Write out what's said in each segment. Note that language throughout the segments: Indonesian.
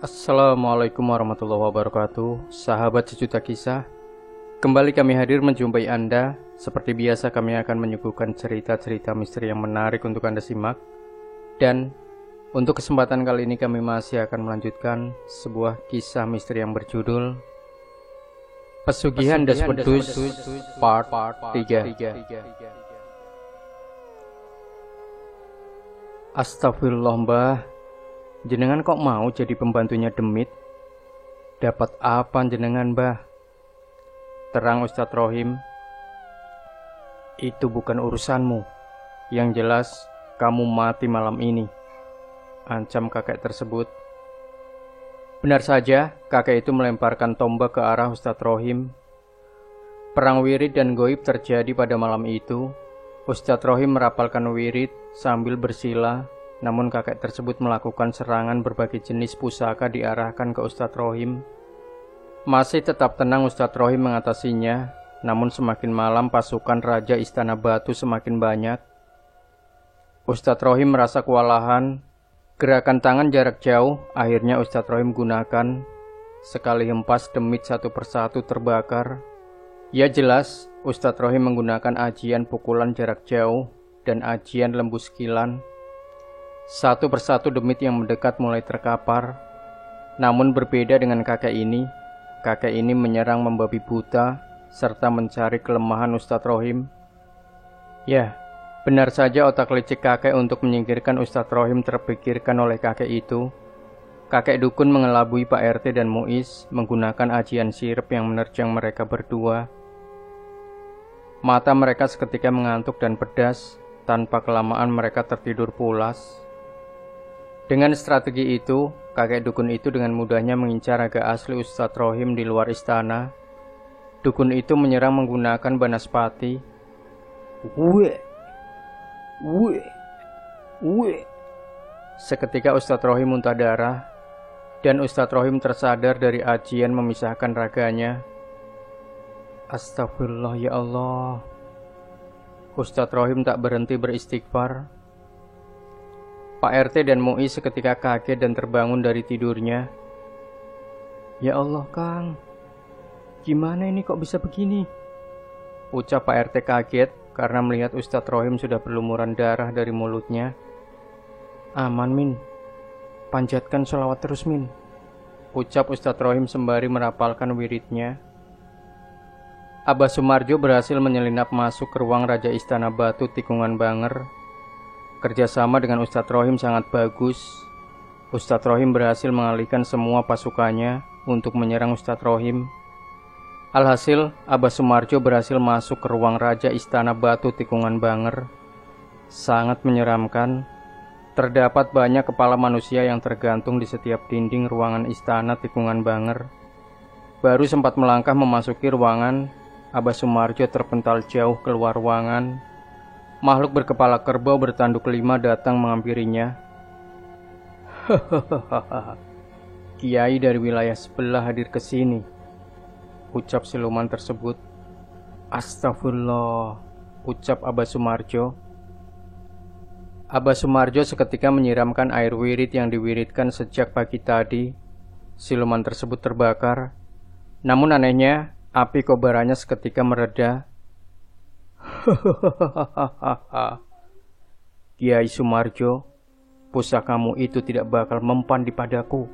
Assalamualaikum warahmatullahi wabarakatuh. Sahabat sejuta kisah, kembali kami hadir menjumpai Anda. Seperti biasa kami akan menyuguhkan cerita-cerita misteri yang menarik untuk Anda simak. Dan untuk kesempatan kali ini kami masih akan melanjutkan sebuah kisah misteri yang berjudul Pesugihan Desmedus Part 3. Astagfirullah mbah, jenengan kok mau jadi pembantunya Demit? Dapat apa jenengan mbah? Terang Ustadz Rohim. Itu bukan urusanmu. Yang jelas kamu mati malam ini, ancam kakek tersebut. Benar saja, kakek itu melemparkan tombak ke arah Ustadz Rohim. Perang wirid dan goib terjadi pada malam itu. Ustadz Rohim merapalkan wirid sambil bersila. Namun kakek tersebut melakukan serangan berbagai jenis pusaka diarahkan ke Ustadz Rohim. Masih tetap tenang Ustadz Rohim mengatasinya. Namun semakin malam pasukan Raja Istana Batu semakin banyak. Ustadz Rohim merasa kewalahan. Gerakan tangan jarak jauh akhirnya Ustadz Rohim gunakan. Sekali hempas Demit satu persatu terbakar. Ya jelas Ustadz Rohim menggunakan ajian pukulan jarak jauh dan ajian lembus kilan. Satu persatu Demit yang mendekat mulai terkapar. Namun berbeda dengan kakek ini menyerang membabi buta serta mencari kelemahan Ustadz Rohim. Ya, benar saja otak licik kakek untuk menyingkirkan Ustadz Rohim terpikirkan oleh kakek itu. Kakek dukun mengelabui Pak RT dan Muiz menggunakan ajian sirep yang menerjang mereka berdua. Mata mereka seketika mengantuk dan pedas. Tanpa kelamaan mereka tertidur pulas. Dengan strategi itu, kakek dukun itu dengan mudahnya mengincar raga asli Ustadz Rohim di luar istana. Dukun itu menyerang menggunakan banaspati. Seketika Ustadz Rohim muntah darah, dan Ustadz Rohim tersadar dari ajian memisahkan raganya. Astagfirullah ya Allah. Ustadz Rohim tak berhenti beristighfar. Pak RT dan Muiz seketika kaget dan terbangun dari tidurnya. Ya Allah Kang, gimana ini kok bisa begini? Ucap Pak RT kaget karena melihat Ustadz Rohim sudah berlumuran darah dari mulutnya. Aman Min, panjatkan sholawat terus Min, ucap Ustadz Rohim sembari merapalkan wiridnya. Abah Sumarjo berhasil menyelinap masuk ke ruang Raja Istana Batu Tikungan Banger. Kerjasama dengan Ustadz Rohim sangat bagus. Ustadz Rohim berhasil mengalihkan semua pasukannya untuk menyerang Ustadz Rohim. Alhasil, Abah Sumarjo berhasil masuk ke ruang Raja Istana Batu Tikungan Banger. Sangat menyeramkan. Terdapat banyak kepala manusia yang tergantung di setiap dinding ruangan Istana Tikungan Banger. Baru sempat melangkah memasuki ruangan, Abah Sumarjo terpental jauh keluar ruangan. Makhluk berkepala kerbau bertanduk 5 datang menghampirinya. Hahaha, kiai dari wilayah sebelah hadir ke sini, ucap siluman tersebut. Astagfirullah, ucap Abah Sumarjo. Abah Sumarjo seketika menyiramkan air wirid yang diwiridkan sejak pagi tadi. Siluman tersebut terbakar. Namun anehnya, api kobarannya seketika mereda. Kiai Sumarjo, pusakamu itu tidak bakal mempan di padaku.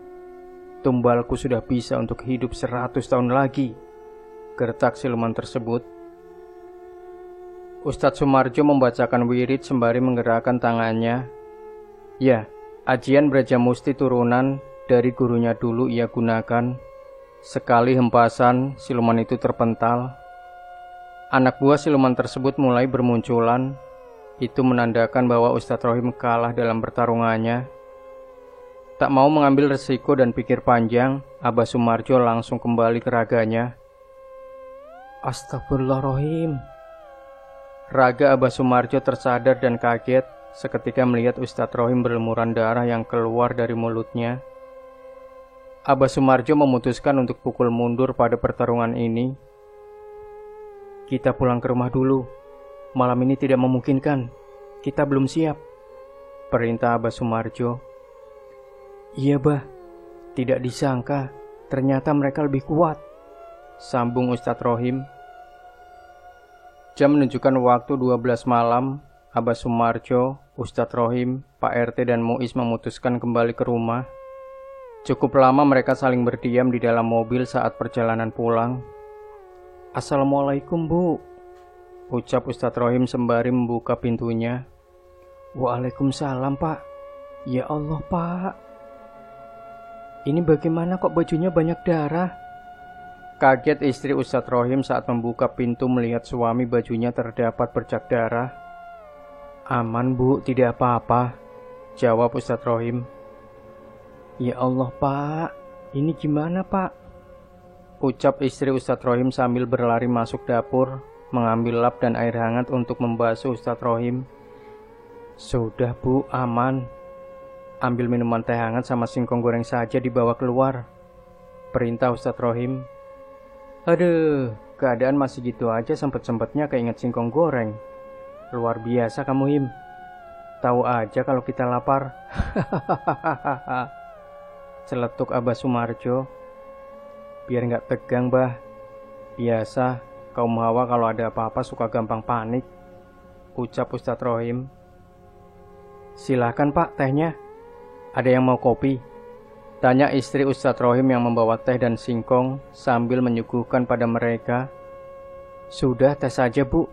Tumbalku sudah bisa untuk hidup 100 tahun lagi, gertak siluman tersebut. Ustadz Sumarjo membacakan wirid sembari menggerakkan tangannya. Ya, ajian Brajamusti turunan dari gurunya dulu ia gunakan. Sekali hempasan, siluman itu terpental. Anak buah siluman tersebut mulai bermunculan. Itu menandakan bahwa Ustadz Rohim kalah dalam pertarungannya. Tak mau mengambil resiko dan pikir panjang, Abah Sumarjo langsung kembali ke raganya. Astagfirullahaladzim. Raga Abah Sumarjo tersadar dan kaget seketika melihat Ustadz Rohim berlumuran darah yang keluar dari mulutnya. Abah Sumarjo memutuskan untuk pukul mundur pada pertarungan ini. Kita pulang ke rumah dulu. Malam ini tidak memungkinkan. Kita belum siap, perintah Abah Sumarjo. Iya bah, Tidak disangka, ternyata mereka lebih kuat, sambung Ustadz Rohim. Jam menunjukkan waktu 12 malam. Abah Sumarjo, Ustadz Rohim, Pak RT dan Muiz memutuskan kembali ke rumah. Cukup lama mereka saling berdiam di dalam mobil saat perjalanan pulang. Assalamualaikum Bu, ucap Ustadz Rohim sembari membuka pintunya. Waalaikumsalam Pak. Ya Allah Pak, ini bagaimana kok bajunya banyak darah? Kaget istri Ustadz Rohim saat membuka pintu melihat suami bajunya terdapat bercak darah. Aman Bu, tidak apa-apa, jawab Ustadz Rohim. Ya Allah Pak, ini gimana Pak? Ucap istri Ustadz Rohim sambil berlari masuk dapur, mengambil lap dan air hangat untuk membasuh Ustadz Rohim. Sudah Bu, aman. Ambil minuman teh hangat sama singkong goreng saja dibawa keluar, perintah Ustadz Rohim. Aduh, keadaan masih gitu aja sempet-sempetnya keinget singkong goreng. Luar biasa kamu Him. Tahu aja kalau kita lapar. Hahaha. Celetuk Abah Sumarjo. Biar gak tegang bah. Biasa, kaum hawa kalau ada apa-apa suka gampang panik, ucap Ustadz Rohim. Silakan Pak tehnya. Ada yang mau kopi? Tanya istri Ustadz Rohim yang membawa teh dan singkong sambil menyuguhkan pada mereka. Sudah teh saja Bu,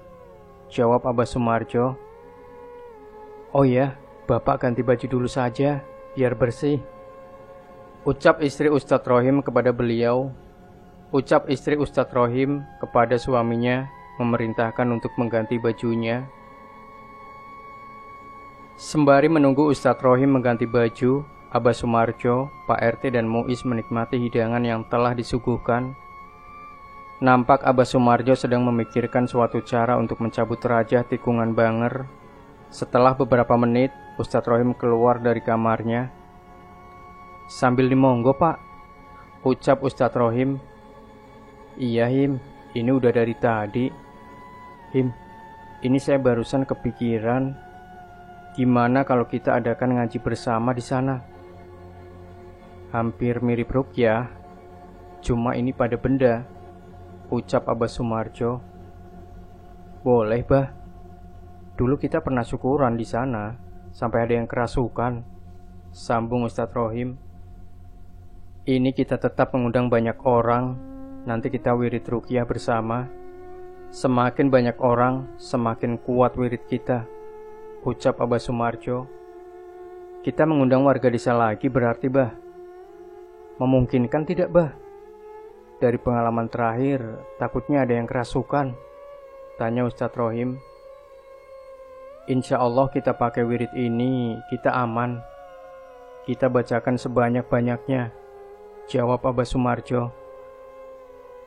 jawab Abah Sumarjo. Oh ya, Bapak ganti baju dulu saja, biar bersih, ucap istri Ustadz Rohim kepada beliau. Ucap istri Ustadz Rohim kepada suaminya, memerintahkan untuk mengganti bajunya. Sembari menunggu Ustadz Rohim mengganti baju, Abah Sumarjo, Pak RT dan Muiz menikmati hidangan yang telah disuguhkan. Nampak Abah Sumarjo sedang memikirkan suatu cara untuk mencabut rajah tikungan banger. Setelah beberapa menit, Ustadz Rohim keluar dari kamarnya. Sambil dimonggo Pak, ucap Ustadz Rohim. Iya Him, ini udah dari tadi. Him, ini saya barusan kepikiran, gimana kalau kita adakan ngaji bersama di sana? Hampir mirip ruqyah, cuma ini pada benda, ucap Abah Sumarjo. Boleh bah, dulu kita pernah syukuran di sana, sampai ada yang kerasukan, sambung Ustadz Rohim. Ini kita tetap mengundang banyak orang. Nanti kita wirid ruqyah bersama. Semakin banyak orang, semakin kuat wirid kita, ucap Abah Sumarjo. Kita mengundang warga desa lagi berarti bah? Memungkinkan tidak bah? Dari pengalaman terakhir, takutnya ada yang kerasukan, tanya Ustadz Rohim. Insya Allah kita pakai wirid ini, kita aman. Kita bacakan sebanyak-banyaknya, jawab Abah Sumarjo.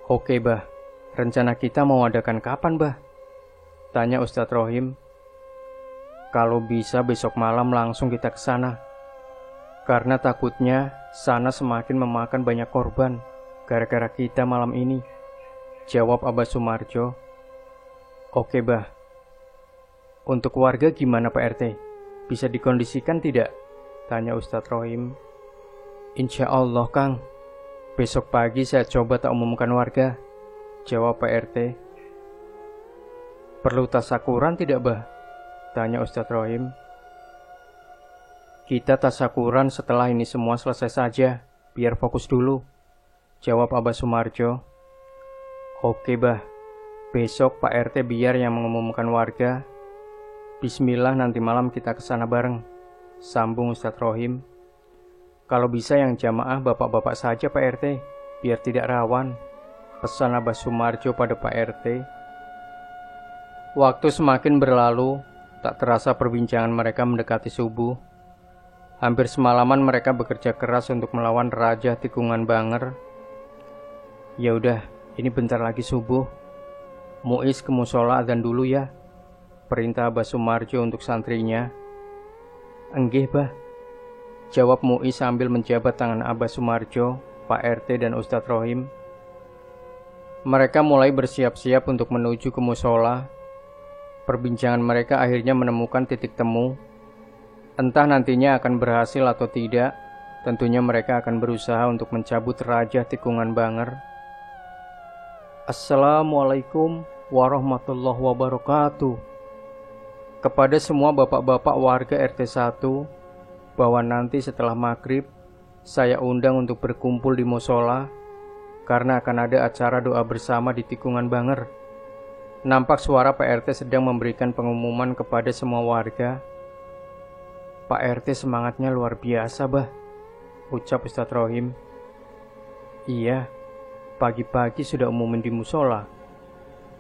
Oke bah, rencana kita mau adakan kapan bah? Tanya Ustadz Rohim. Kalau bisa besok malam langsung kita ke sana. Karena takutnya sana semakin memakan banyak korban gara-gara kita malam ini, jawab Abah Sumarjo. Oke bah. Untuk warga gimana Pak RT? Bisa dikondisikan tidak? Tanya Ustadz Rohim. Insya Allah Kang. Besok pagi saya coba tak umumkan warga, jawab Pak RT. Perlu tasakuran tidak bah? Tanya Ustadz Rohim. Kita tasakuran setelah ini semua selesai saja, biar fokus dulu, jawab Abah Sumarjo. Oke bah, besok Pak RT biar yang mengumumkan warga. Bismillah nanti malam kita kesana bareng, sambung Ustadz Rohim. Kalau bisa yang jamaah bapak-bapak saja Pak RT, biar tidak rawan, pesan Abah Sumarjo pada Pak RT. Waktu semakin berlalu, tak terasa perbincangan mereka mendekati subuh. Hampir semalaman mereka bekerja keras untuk melawan rajah tikungan banger. Ya udah, ini bentar lagi subuh. Muiz ke musola adzan dulu ya, perintah Abah Sumarjo untuk santrinya. Enggih bah, jawab Muiz sambil menjabat tangan Abah Sumarjo, Pak RT dan Ustadz Rohim. Mereka mulai bersiap-siap untuk menuju ke musola. Perbincangan mereka akhirnya menemukan titik temu. Entah nantinya akan berhasil atau tidak, tentunya mereka akan berusaha untuk mencabut rajah tikungan Banger. Assalamualaikum warahmatullahi wabarakatuh. Kepada semua bapak-bapak warga RT 1, bahwa nanti setelah maghrib saya undang untuk berkumpul di musola karena akan ada acara doa bersama di tikungan Banger. Nampak suara Pak RT sedang memberikan pengumuman kepada semua warga. Pak RT semangatnya luar biasa, bah, ucap Ustadz Rohim. Iya, pagi-pagi sudah umumin di musola.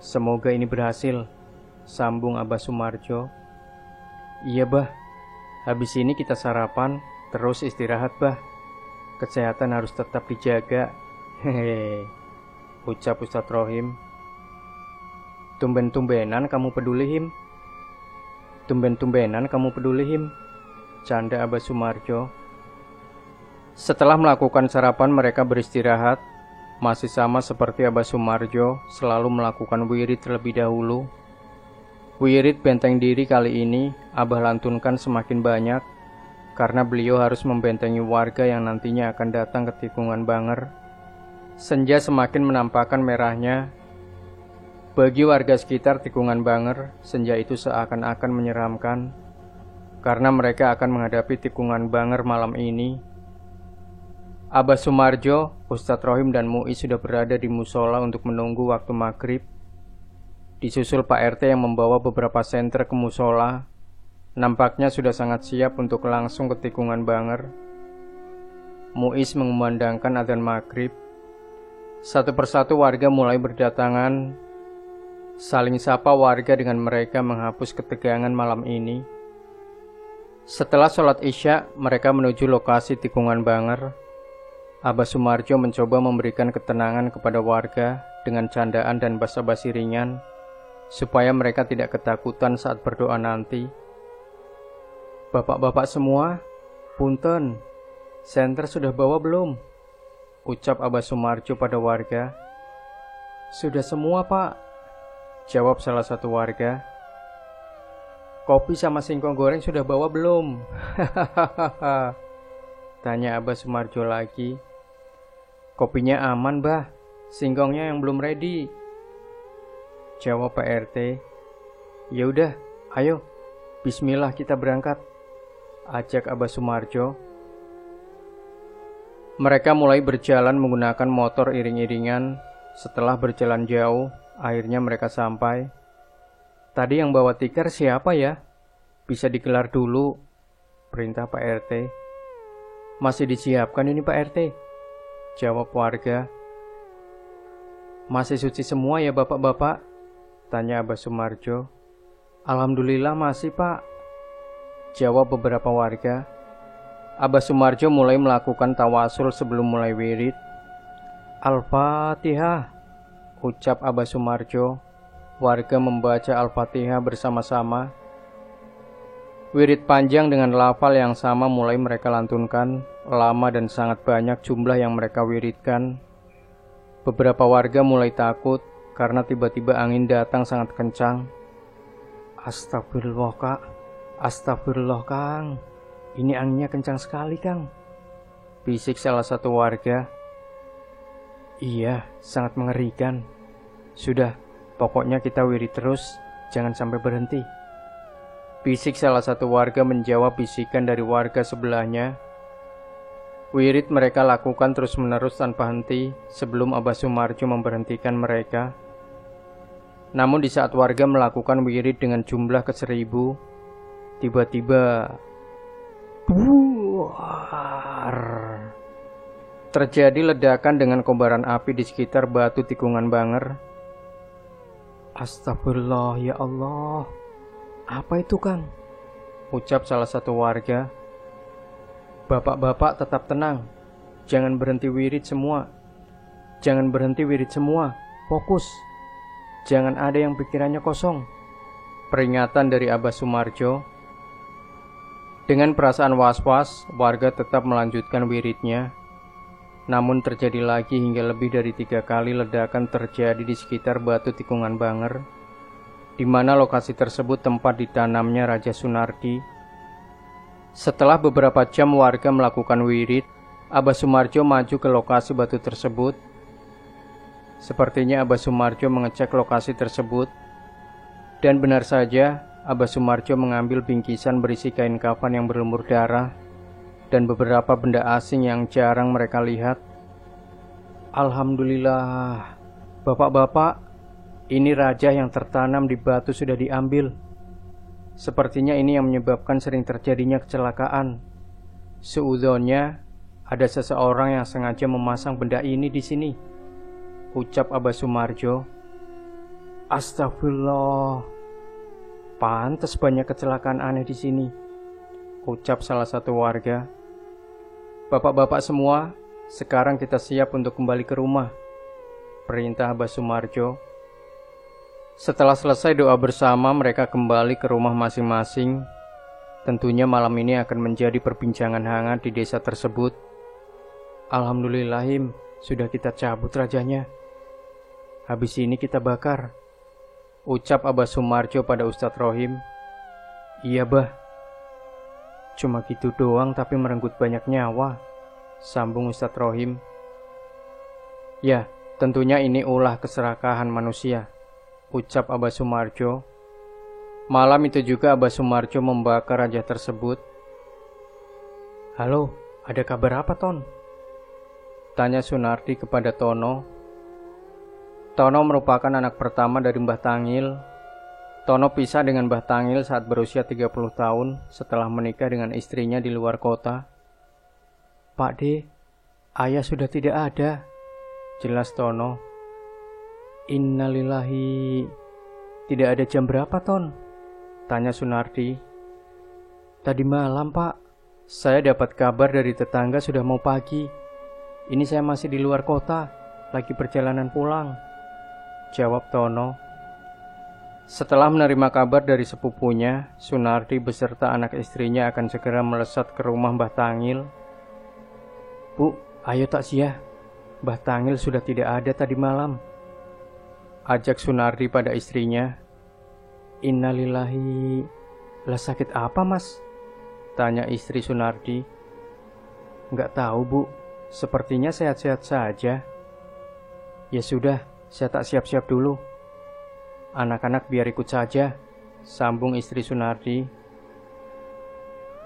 Semoga ini berhasil, sambung Abah Sumarjo. Iya, bah, habis ini kita sarapan, terus istirahat, bah. Kesehatan harus tetap dijaga. Hehehe, ucap Ustadz Rohim. Tumben-tumbenan kamu peduli, Him. Tumben-tumbenan kamu peduli, Him, canda Abah Sumarjo. Setelah melakukan sarapan, mereka beristirahat. Masih sama seperti Abah Sumarjo, selalu melakukan wirid terlebih dahulu. Wirid benteng diri kali ini Abah lantunkan semakin banyak, karena beliau harus membentengi warga yang nantinya akan datang ke tikungan Banger. Senja semakin menampakkan merahnya. Bagi warga sekitar tikungan Banger, senja itu seakan-akan menyeramkan, karena mereka akan menghadapi tikungan Banger malam ini. Abah Sumarjo, Ustadz Rohim dan Muiz sudah berada di musola untuk menunggu waktu maghrib. Disusul Pak RT yang membawa beberapa senter ke musola. Nampaknya sudah sangat siap untuk langsung ke tikungan Banger. Muiz mengumandangkan adzan maghrib. Satu persatu warga mulai berdatangan. Saling sapa warga dengan mereka menghapus ketegangan malam ini. Setelah sholat isya, mereka menuju lokasi tikungan Banger. Abah Sumarjo mencoba memberikan ketenangan kepada warga dengan candaan dan basa-basi ringan, supaya mereka tidak ketakutan saat berdoa nanti. Bapak-bapak semua, punten, senter sudah bawa belum? Ucap Abah Sumarjo pada warga. Sudah semua, Pak, jawab salah satu warga. Kopi sama singkong goreng sudah bawa belum? Hahaha, tanya Abah Sumarjo lagi. Kopinya aman, bah, singkongnya yang belum ready, jawab Pak RT. Ya udah, ayo, bismillah kita berangkat, ajak Abah Sumarjo. Mereka mulai berjalan menggunakan motor iring-iringan. Setelah berjalan jauh, akhirnya mereka sampai. Tadi yang bawa tikar siapa ya? Bisa digelar dulu, perintah Pak RT. Masih disiapkan ini Pak RT, jawab warga. Masih suci semua ya bapak-bapak? Tanya Abah Sumarjo. Alhamdulillah masih, Pak, jawab beberapa warga. Abah Sumarjo mulai melakukan tawasul sebelum mulai wirid. Al-Fatihah, ucap Abah Sumarjo. Warga membaca Al-Fatihah bersama-sama. Wirid panjang dengan lafal yang sama mulai mereka lantunkan. Lama dan sangat banyak jumlah yang mereka wiridkan. Beberapa warga mulai takut karena tiba-tiba angin datang sangat kencang. Astagfirullah, Kak. Astagfirullah, Kang. Ini anginnya kencang sekali, Kang, bisik salah satu warga. Iya, sangat mengerikan. Sudah, pokoknya kita wirid terus, jangan sampai berhenti, bisik salah satu warga menjawab bisikan dari warga sebelahnya. Wirid mereka lakukan terus-menerus tanpa henti sebelum Abah Sumarjo memberhentikan mereka. Namun di saat warga melakukan wirid dengan jumlah ke-1000, tiba-tiba terjadi ledakan dengan kobaran api di sekitar batu tikungan Banger. Astagfirullah, ya Allah. Apa itu, Kang? Ucap salah satu warga. Bapak-bapak tetap tenang. Jangan berhenti wirid semua. Jangan berhenti wirid semua. Fokus. Jangan ada yang pikirannya kosong. Peringatan dari Abah Sumarjo. Dengan perasaan was-was, warga tetap melanjutkan wiridnya. Namun terjadi lagi hingga lebih dari 3 kali ledakan terjadi di sekitar batu tikungan Banger, di mana lokasi tersebut tempat ditanamnya Raja Sunardi. Setelah beberapa jam warga melakukan wirid, Abah Sumarjo maju ke lokasi batu tersebut. Sepertinya Abah Sumarjo mengecek lokasi tersebut. Dan benar saja, Abah Sumarjo mengambil bingkisan berisi kain kafan yang berlumur darah dan beberapa benda asing yang jarang mereka lihat. Alhamdulillah, bapak-bapak, ini raja yang tertanam di batu sudah diambil. Sepertinya ini yang menyebabkan sering terjadinya kecelakaan. Seudonnya, ada seseorang yang sengaja memasang benda ini di sini, ucap Abah Sumarjo. Astagfirullah, pantas banyak kecelakaan aneh di sini, ucap salah satu warga. Bapak-bapak semua, sekarang kita siap untuk kembali ke rumah, perintah Abah Sumarjo. Setelah selesai doa bersama, mereka kembali ke rumah masing-masing. Tentunya malam ini akan menjadi perbincangan hangat di desa tersebut. Alhamdulillahim, sudah kita cabut rajanya. Habis ini kita bakar, ucap Abah Sumarjo pada Ustadz Rohim. Iya bah, cuma gitu doang tapi merenggut banyak nyawa, sambung Ustadz Rohim. Ya, tentunya ini ulah keserakahan manusia, ucap Abah Sumarjo. Malam itu juga Abah Sumarjo membakar raja tersebut. Halo, ada kabar apa Ton? Tanya Sunardi kepada Tono. Tono merupakan anak pertama dari Mbah Tangil. Tono pisah dengan Mbah Tangil saat berusia 30 tahun setelah menikah dengan istrinya di luar kota. Pak D, ayah sudah tidak ada, jelas Tono. Innalillahi. Tidak ada jam berapa Ton? Tanya Sunardi. Tadi malam Pak, saya dapat kabar dari tetangga sudah mau pagi. Ini saya masih di luar kota, lagi perjalanan pulang, jawab Tono. Setelah menerima kabar dari sepupunya, Sunardi beserta anak istrinya akan segera melesat ke rumah Mbah Tangil. Bu, ayo takziah, Mbah Tangil sudah tidak ada tadi malam, ajak Sunardi pada istrinya. Innalillahi. Lah sakit apa mas? Tanya istri Sunardi. Enggak tahu bu, sepertinya sehat-sehat saja. Ya sudah, saya tak siap-siap dulu. Anak-anak biar ikut saja, sambung istri Sunardi.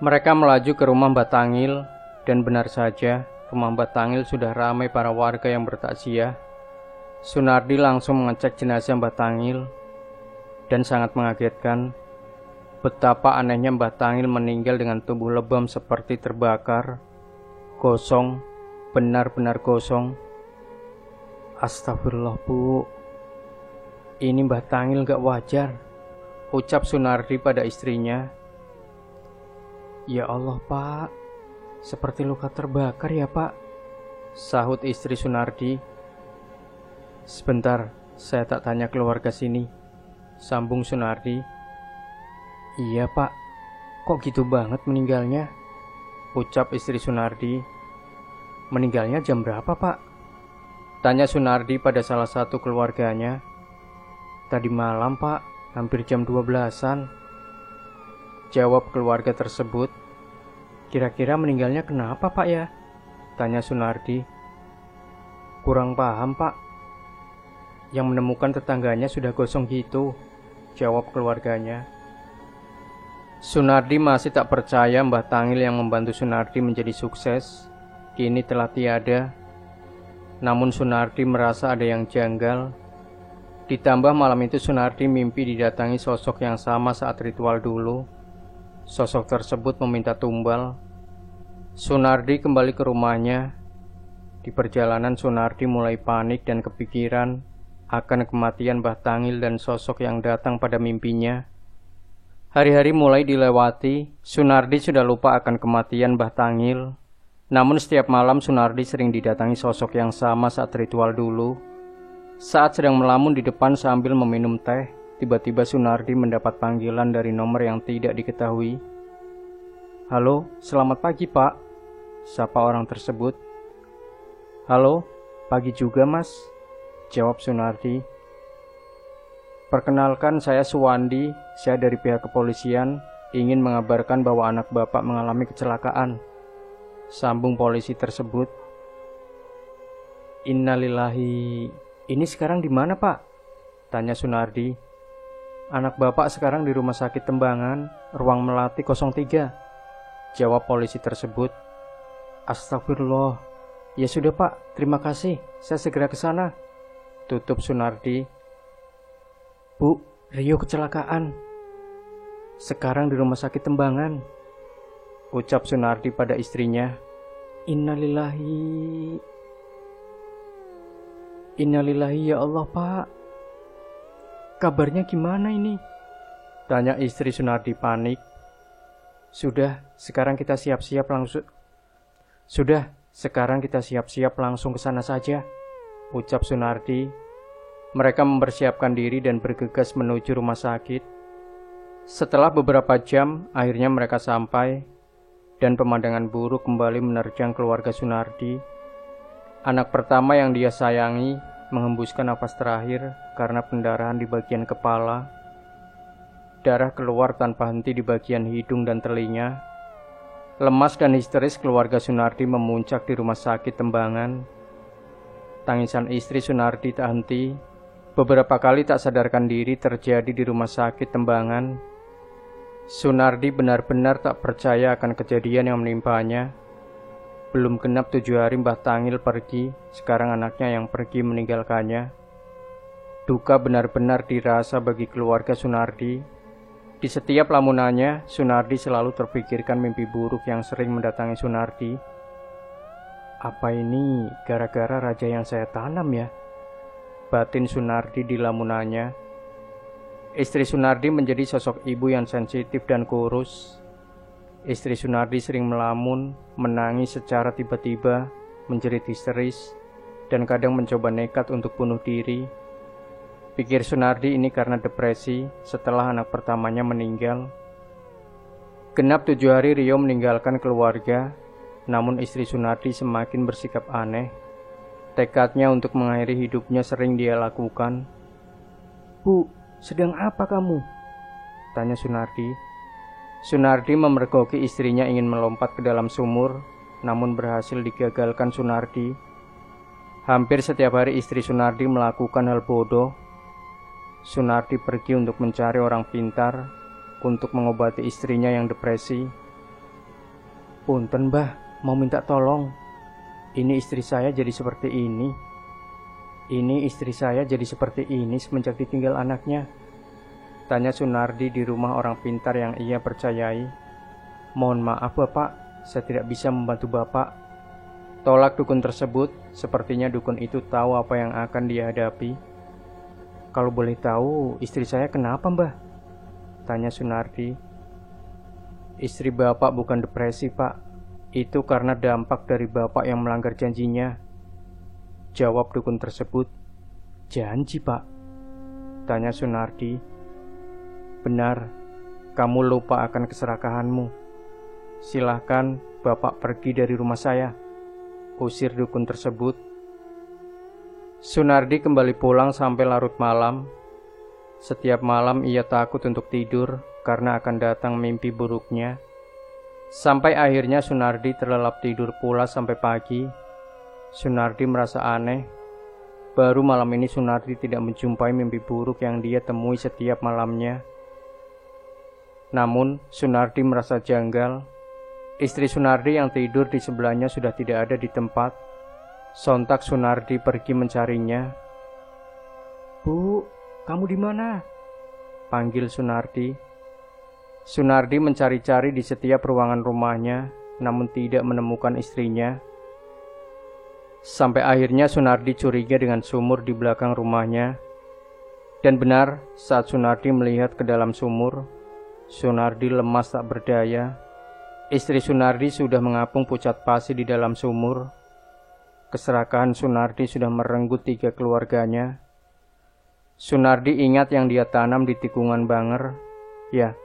Mereka melaju ke rumah Mbah Tangil, dan benar saja, rumah Mbah Tangil sudah ramai para warga yang bertakziah. Sunardi langsung mengecek jenazah Mbah Tangil, dan sangat mengagetkan betapa anehnya Mbah Tangil meninggal dengan tubuh lebam seperti terbakar, gosong, benar-benar gosong. Astagfirullah bu, ini Mbah Tangil gak wajar, ucap Sunardi pada istrinya. Ya Allah pak, seperti luka terbakar ya pak, sahut istri Sunardi. Sebentar, saya tak tanya keluarga sini, sambung Sunardi. Iya pak, kok gitu banget meninggalnya, ucap istri Sunardi. Meninggalnya jam berapa pak? Tanya Sunardi pada salah satu keluarganya. Tadi malam pak, hampir jam 12-an, jawab keluarga tersebut. Kira-kira meninggalnya kenapa pak ya? Tanya Sunardi. Kurang paham pak, yang menemukan tetangganya sudah gosong gitu, jawab keluarganya. Sunardi masih tak percaya Mbah Tangil yang membantu Sunardi menjadi sukses kini telah tiada. Namun Sunardi merasa ada yang janggal. Ditambah malam itu Sunardi mimpi didatangi sosok yang sama saat ritual dulu. Sosok tersebut meminta tumbal. Sunardi kembali ke rumahnya. Di perjalanan Sunardi mulai panik dan kepikiran akan kematian Mbah Tangil dan sosok yang datang pada mimpinya. Hari-hari mulai dilewati, Sunardi sudah lupa akan kematian Mbah Tangil. Namun setiap malam Sunardi sering didatangi sosok yang sama saat ritual dulu. Saat sedang melamun di depan sambil meminum teh, tiba-tiba Sunardi mendapat panggilan dari nomor yang tidak diketahui. Halo, selamat pagi pak, sapa orang tersebut. Halo, pagi juga mas, jawab Sunardi. Perkenalkan saya Suwandi, saya dari pihak kepolisian, ingin mengabarkan bahwa anak bapak mengalami kecelakaan. sambung polisi tersebut. Innalillahi, ini sekarang di mana Pak? Tanya Sunardi. Anak Bapak sekarang di rumah sakit Tembangan, ruang Melati 03. Jawab polisi tersebut. Astagfirullah. Ya sudah Pak, terima kasih, saya segera ke sana. Tutup Sunardi. Bu, Rio kecelakaan. Sekarang di rumah sakit Tembangan. Ucap Sunardi pada istrinya. Innalillahi. Innalillahi ya Allah Pak. Kabarnya gimana ini? Tanya istri Sunardi panik. Sudah, sekarang kita siap-siap langsung ke sana saja. Ucap Sunardi. Mereka mempersiapkan diri dan bergegas menuju rumah sakit. Setelah beberapa jam, akhirnya mereka sampai, dan pemandangan buruk kembali menerjang keluarga Sunardi. Anak pertama yang dia sayangi menghembuskan nafas terakhir karena pendarahan di bagian kepala. Darah keluar tanpa henti di bagian hidung dan telinga. Lemas dan histeris keluarga Sunardi memuncak di rumah sakit Tembangan. Tangisan istri Sunardi tak henti. Beberapa kali tak sadarkan diri terjadi di rumah sakit Tembangan. Sunardi benar-benar tak percaya akan kejadian yang menimpanya. Belum genap 7 hari Mbah Tangil pergi, sekarang anaknya yang pergi meninggalkannya. Duka benar-benar dirasa bagi keluarga Sunardi. Di setiap lamunannya, Sunardi selalu terpikirkan mimpi buruk yang sering mendatangi Sunardi. Apa ini gara-gara raja yang saya tanam ya? Batin Sunardi di lamunannya. Istri Sunardi menjadi sosok ibu yang sensitif dan kurus. Istri Sunardi sering melamun, menangis secara tiba-tiba, menjerit histeris, dan kadang mencoba nekat untuk bunuh diri. Pikir Sunardi ini karena depresi setelah anak pertamanya meninggal. Genap 7 hari Rio meninggalkan keluarga, namun istri Sunardi semakin bersikap aneh. Tekadnya untuk mengakhiri hidupnya sering dia lakukan. Bu, sedang apa kamu? Tanya Sunardi. Sunardi memergoki istrinya ingin melompat ke dalam sumur, namun berhasil digagalkan Sunardi. Hampir setiap hari istri Sunardi melakukan hal bodoh. Sunardi pergi untuk mencari orang pintar untuk mengobati istrinya yang depresi. Punten Mbah, mau minta tolong. Ini istri saya jadi seperti ini. Semenjak ditinggal anaknya. Tanya Sunardi di rumah orang pintar yang ia percayai. Mohon maaf Bapak, saya tidak bisa membantu Bapak. Tolak dukun tersebut, sepertinya dukun itu tahu apa yang akan dia hadapi. Kalau boleh tahu, istri saya kenapa Mbah? Tanya Sunardi. Istri Bapak bukan depresi Pak, itu karena dampak dari Bapak yang melanggar janjinya. Jawab dukun tersebut. Janji Pak? Tanya Sunardi. Benar, kamu lupa akan keserakahanmu. Silahkan Bapak pergi dari rumah saya, usir dukun tersebut. Sunardi kembali pulang sampai larut malam. Setiap malam ia takut untuk tidur karena akan datang mimpi buruknya. Sampai akhirnya Sunardi terlelap tidur pula sampai pagi. Sunardi merasa aneh. Baru malam ini Sunardi tidak menjumpai mimpi buruk yang dia temui setiap malamnya. Namun Sunardi merasa janggal. Istri Sunardi yang tidur di sebelahnya sudah tidak ada di tempat. Sontak Sunardi pergi mencarinya. Bu, kamu di mana? Panggil Sunardi. Sunardi mencari-cari di setiap ruangan rumahnya, namun tidak menemukan istrinya. Sampai akhirnya Sunardi curiga dengan sumur di belakang rumahnya. Dan benar, saat Sunardi melihat ke dalam sumur, Sunardi lemas tak berdaya. Istri Sunardi sudah mengapung pucat pasi di dalam sumur. Keserakahan Sunardi sudah merenggut 3 keluarganya. Sunardi ingat yang dia tanam di tikungan Banger. Ya,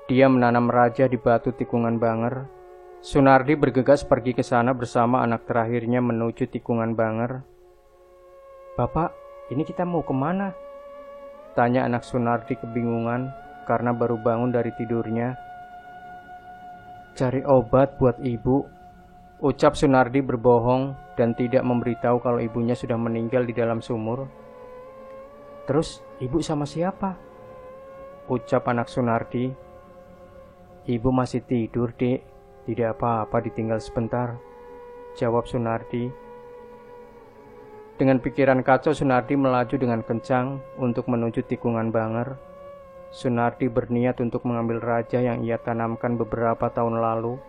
dia menanam raja di batu tikungan Banger. Sunardi bergegas pergi ke sana bersama anak terakhirnya menuju tikungan Banger. Bapak, ini kita mau kemana? Tanya anak Sunardi kebingungan karena baru bangun dari tidurnya. Cari obat buat ibu, Ucap Sunardi berbohong dan tidak memberitahu kalau ibunya sudah meninggal di dalam sumur. Terus ibu sama siapa? Ucap anak Sunardi. Ibu masih tidur, Dek. Tidak apa-apa, ditinggal sebentar, jawab Sunardi. Dengan pikiran kacau, Sunardi melaju dengan kencang untuk menuju tikungan Banger. Sunardi berniat untuk mengambil raja yang ia tanamkan beberapa tahun lalu.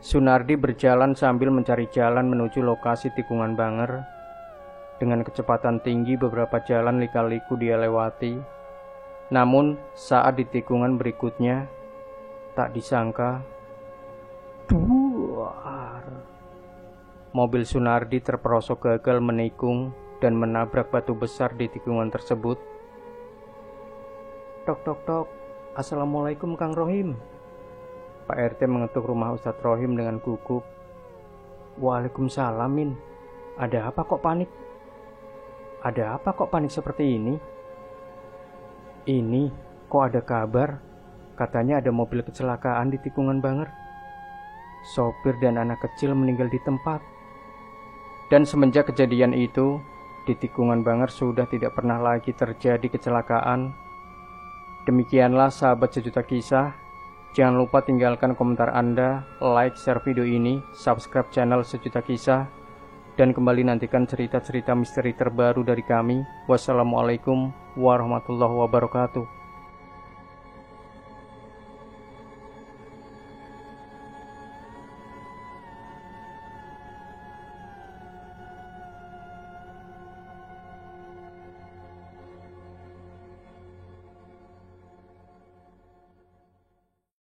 Sunardi berjalan sambil mencari jalan menuju lokasi tikungan Banger. Dengan kecepatan tinggi beberapa jalan lika-liku dia lewati. Namun saat di tikungan berikutnya, tak disangka, duar, mobil Sunardi terperosok gagal menikung dan menabrak batu besar di tikungan tersebut. Tok tok tok, Assalamualaikum Kang Rohim. Pak RT mengetuk rumah Ustadz Rohim dengan gugup. Waalaikumsalam, Min. Ada apa kok panik? Ada apa kok panik seperti ini? Ini, kok ada kabar? Katanya ada mobil kecelakaan di tikungan Banger. Sopir dan anak kecil meninggal di tempat. Dan semenjak kejadian itu, di tikungan Banger sudah tidak pernah lagi terjadi kecelakaan. Demikianlah sahabat sejuta kisah. Jangan lupa tinggalkan komentar Anda, like, share video ini, subscribe channel Sejuta Kisah, dan kembali nantikan cerita-cerita misteri terbaru dari kami. Wassalamualaikum warahmatullahi wabarakatuh.